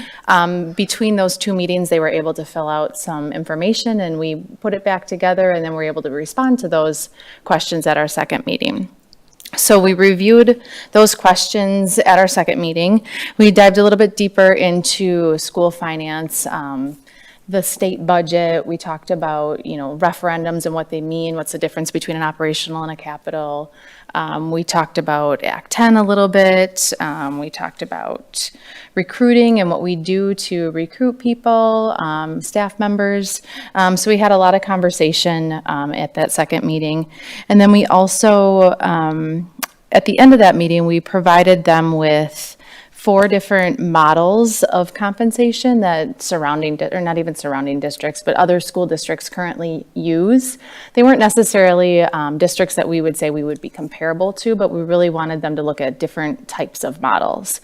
between those 2 meetings, they were able to fill out some information and we put it back together and then we're able to respond to those questions at our second meeting. So we reviewed those questions at our second meeting. We dived a little bit deeper into school finance, the state budget. We talked about, referendums and what they mean, what's the difference between an operational and a capital. We talked about Act 10 a little bit. We talked about recruiting and what we do to recruit people, staff members. So we had a lot of conversation at that second meeting. And then we also, at the end of that meeting, we provided them with 4 different models of compensation that surrounding, or not even surrounding districts, but other school districts currently use. They weren't necessarily districts that we would say we would be comparable to, but we really wanted them to look at different types of models.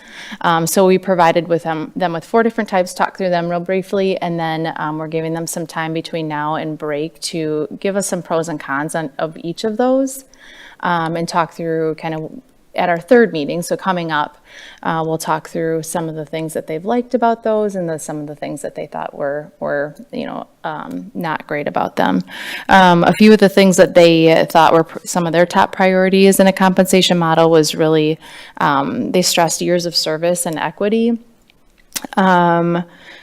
So we provided with them with 4 different types, talk through them real briefly, and then we're giving them some time between now and break to give us some pros and cons of each of those, and talk through kind of at our third meeting, so coming up, we'll talk through some of the things that they've liked about those and some of the things that they thought were not great about them. A few of the things that they thought were some of their top priorities in a compensation model was really, they stressed years of service and equity.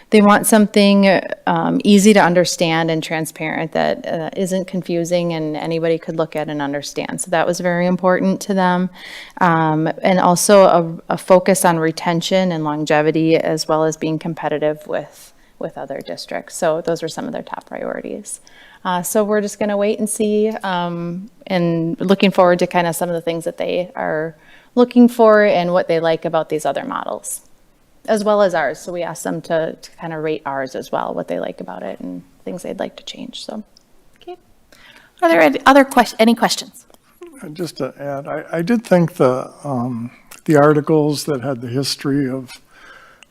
They want something easy to understand and transparent that isn't confusing and anybody could look at and understand. So that was very important to them. And also a focus on retention and longevity, as well as being competitive with other districts. So those were some of their top priorities. So we're just going to wait and see, and looking forward to kind of some of the things that they are looking for and what they like about these other models, as well as ours. So we asked them to kind of rate ours as well, what they like about it and things they'd like to change. So, Okay. Are there any questions? Just to add, I did think the articles that had the history of,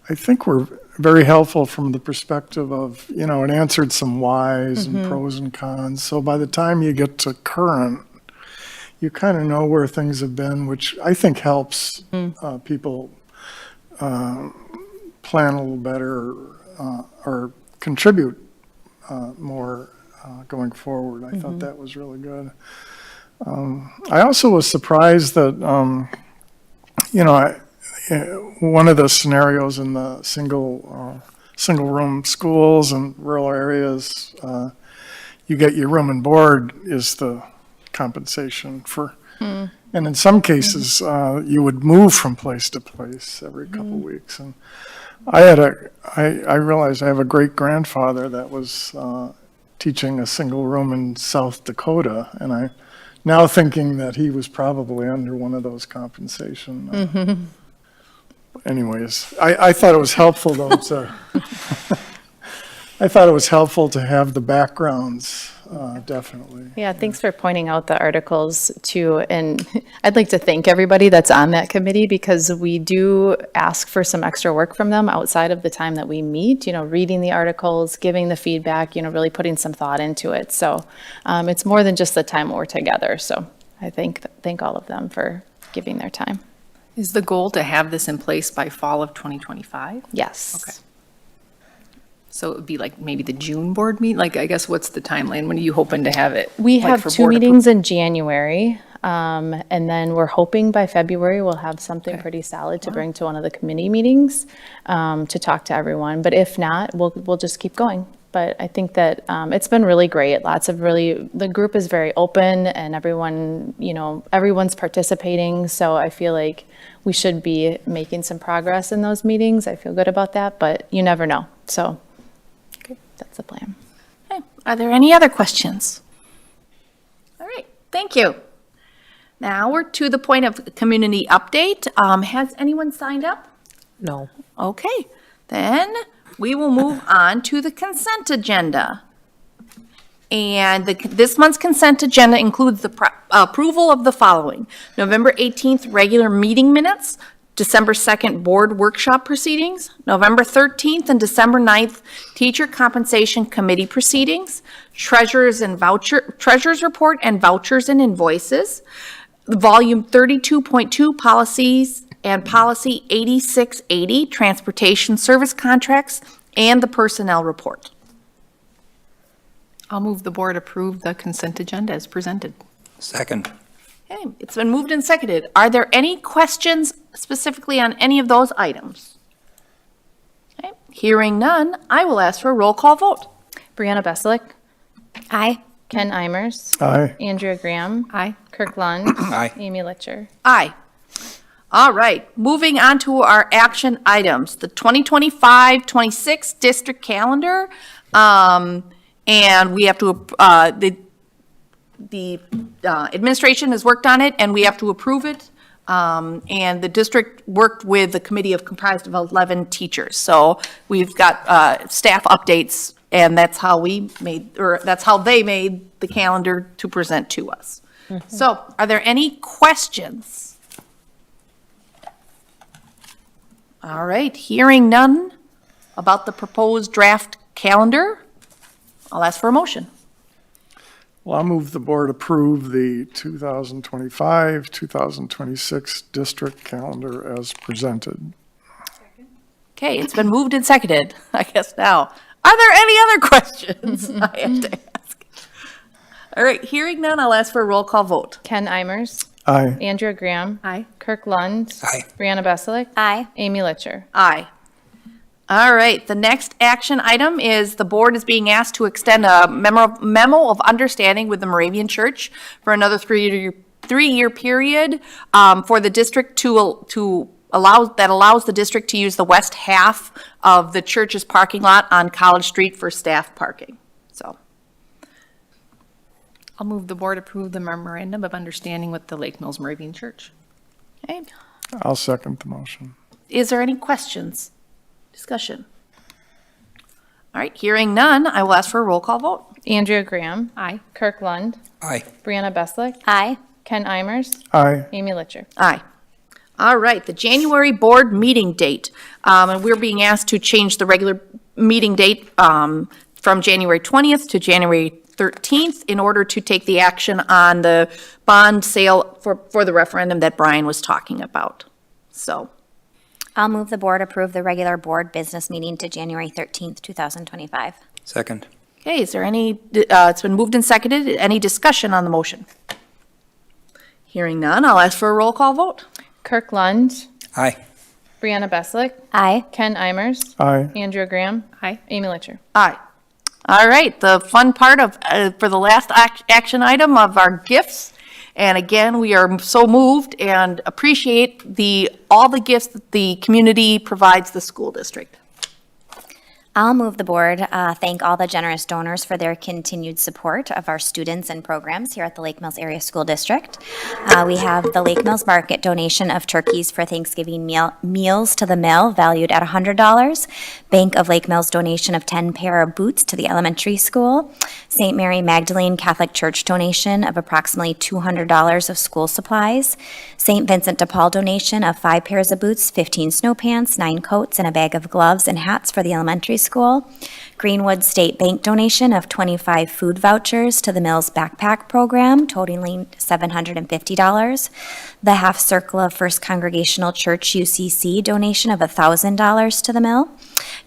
I think were very helpful from the perspective of, it answered some whys and pros and cons. So by the time you get to current, you kind of know where things have been, which I think helps people plan a little better or contribute more going forward. I thought that was really good. I also was surprised that, one of the scenarios in the single room schools and rural areas, you get your room and board is the compensation for. And in some cases, you would move from place to place every couple weeks. And I realized I have a great grandfather that was teaching a single room in South Dakota, and I'm now thinking that he was probably under one of those compensation. Anyways, I thought it was helpful though I thought it was helpful to have the backgrounds. Definitely. yeah, thanks for pointing out the articles too. And I'd like to thank everybody that's on that committee, because we do ask for some extra work from them outside of the time that we meet, reading the articles, giving the feedback, really putting some thought into it. So it's more than just the time we're together. So I thank all of them for giving their time. Is the goal to have this in place by fall of 2025? Yes. Okay. So it would be like maybe the June board meet? Like, I guess, what's the timeline? When are you hoping to have it? We like, have for 2 board meetings in January, and then we're hoping by February we'll have something pretty solid to bring to one of the committee meetings to talk to everyone. But if not, we'll just keep going. But I think that it's been really great. The group is very open, and everyone's participating. So I feel like we should be making some progress in those meetings. I feel good about that, but you never know. So that's the plan. Okay. Are there any other questions? All right, thank you. Now we're to the point of community update. Has anyone signed up? No. Okay, then we will move on to the consent agenda. And this month's consent agenda includes the approval of the following: November 18th, regular meeting minutes, December 2nd, board workshop proceedings, November 13th and December 9th, teacher compensation committee proceedings, treasurer's report and vouchers and invoices, volume 32.2 policies and policy 8680, transportation service contracts, and the personnel report. I'll move the board approve the consent agenda as presented. Second. Okay, it's been moved and seconded. Are there any questions specifically on any of those items? Okay, hearing none, I will ask for a roll call vote. Brianna Beslick, Aye. Ken Imers, Aye. Andrea Graham, Aye. Kirk Lund, Aye. Amy Litcher. Aye. All right, moving on to our action items, the 2025-26 district calendar. And we have to, the administration has worked on it, and we have to approve it. And the district worked with the committee comprised of 11 teachers. So we've got staff updates, and that's how that's how they made the calendar to present to us. So are there any questions? All right, hearing none about the proposed draft calendar, I'll ask for a motion. Well, I'll move the board approve the 2025, 2026 district calendar as presented. Okay, it's been moved and seconded, I guess now. Are there any other questions I have to ask? All right, hearing none, I'll ask for a roll call vote. Ken Imers, Aye. Andrea Graham. Aye. Kirk Lund. Aye. Brianna Beslick. Aye. Amy Litcher. Aye. All right, the next action item is the board is being asked to extend a memo of understanding with the Moravian Church for another three-year period for the district to allows the district to use the west half of the church's parking lot on College Street for staff parking. So, I'll move the board approve the memorandum of understanding with the Lake Mills Moravian Church. okay. I'll second the motion. Is there any questions? Discussion? All right, hearing none, I will ask for a roll call vote. Andrea Graham. Aye. Kirk Lund. Aye. Brianna Beslick. Aye. Ken Imers. Aye. Amy Litcher. Aye. All right, the January board meeting date, and we're being asked to change the regular meeting date from January 20th to January 13th in order to take the action on the bond sale for the referendum that Brian was talking about. So, I'll move the board approve the regular board business meeting to January 13th, 2025. Second. okay, is there any, it's been moved and seconded, any discussion on the motion? Hearing none, I'll ask for a roll call vote. Kirk Lund. Aye. Brianna Beslick. Aye. Ken Imers. Aye. Andrea Graham. Aye. Amy Litcher. Aye. All right, the fun part of, for the last action item of our gifts. And again, we are so moved and appreciate all the gifts that the community provides the school district. I'll move the board, thank all the generous donors for their continued support of our students and programs here at the Lake Mills Area School District. We have the Lake Mills Market donation of turkeys for Thanksgiving meals to the mill valued at $100. Bank of Lake Mills donation of 10 pair of boots to the elementary school. St. Mary Magdalene Catholic Church donation of approximately $200 of school supplies. St. Vincent de Paul donation of 5 pairs of boots, 15 snow pants, 9 coats, and a bag of gloves and hats for the elementary school. Greenwood State Bank donation of 25 food vouchers to the Mills Backpack Program, totaling $750. The Half Circle of First Congregational Church UCC donation of $1,000 to the mill.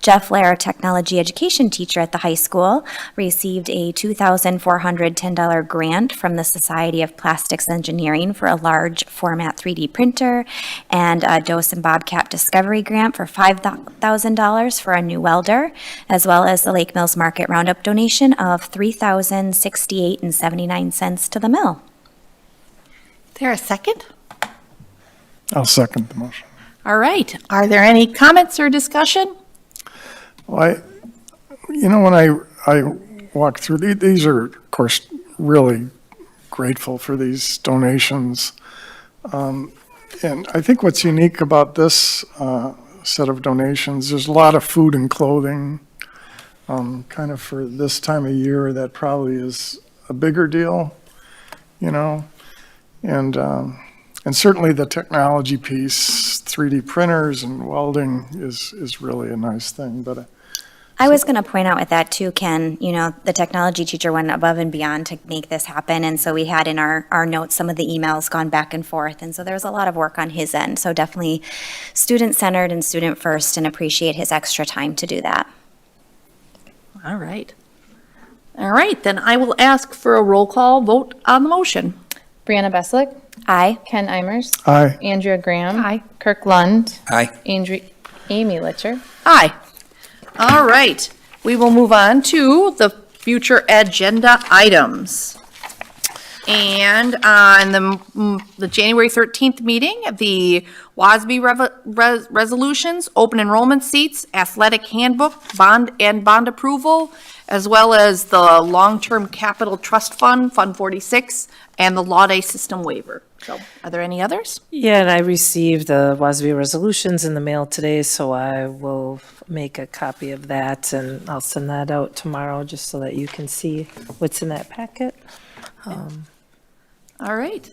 Jeff Lair, technology education teacher at the high school, received a $2,410 grant from the Society of Plastics Engineering for a large format 3D printer, and a Dose and Bobcat Discovery grant for $5,000 for a new welder, as well as the Lake Mills Market Roundup donation of $3,068.79 to the mill. Is there a second? I'll second the motion. All right, are there any comments or discussion? Well, when I walk through, these are, of course, really grateful for these donations. And I think what's unique about this set of donations. There's a lot of food and clothing, kind of for this time of year, that probably is a bigger deal, you know? And certainly the technology piece, 3D printers and welding is really a nice thing, but I was going to point out with that too, Ken, you know, the technology teacher went above and beyond to make this happen. And so we had in our notes some of the emails gone back and forth. And so there was a lot of work on his end. So definitely student-centered and student-first, and appreciate his extra time to do that. All right. All right, then I will ask for a roll call vote on the motion. Brianna Beslick, Aye. Ken Imers, aye. Andrea Graham. Aye. Kirk Lund, Aye. Amy Litcher. Aye. All right, we will move on to the future agenda items. And on the January 13th meeting, the WASB resolutions, open enrollment seats, athletic handbook, bond approval, as well as the long-term capital trust fund, Fund 46, and the Law Day system waiver. So are there any others? Yeah, and I received the WASB resolutions in the mail today, so I will make a copy of that, and I'll send that out tomorrow, just so that you can see what's in that packet. All right,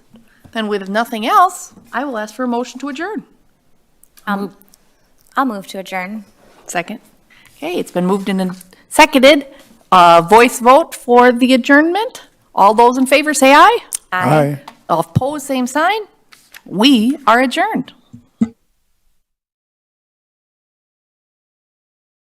then with nothing else, I will ask for a motion to adjourn. I'll move to adjourn. Second. Okay, it's been moved and seconded. Voice vote for the adjournment. All those in favor say aye. Aye. All opposed, same sign. We are adjourned.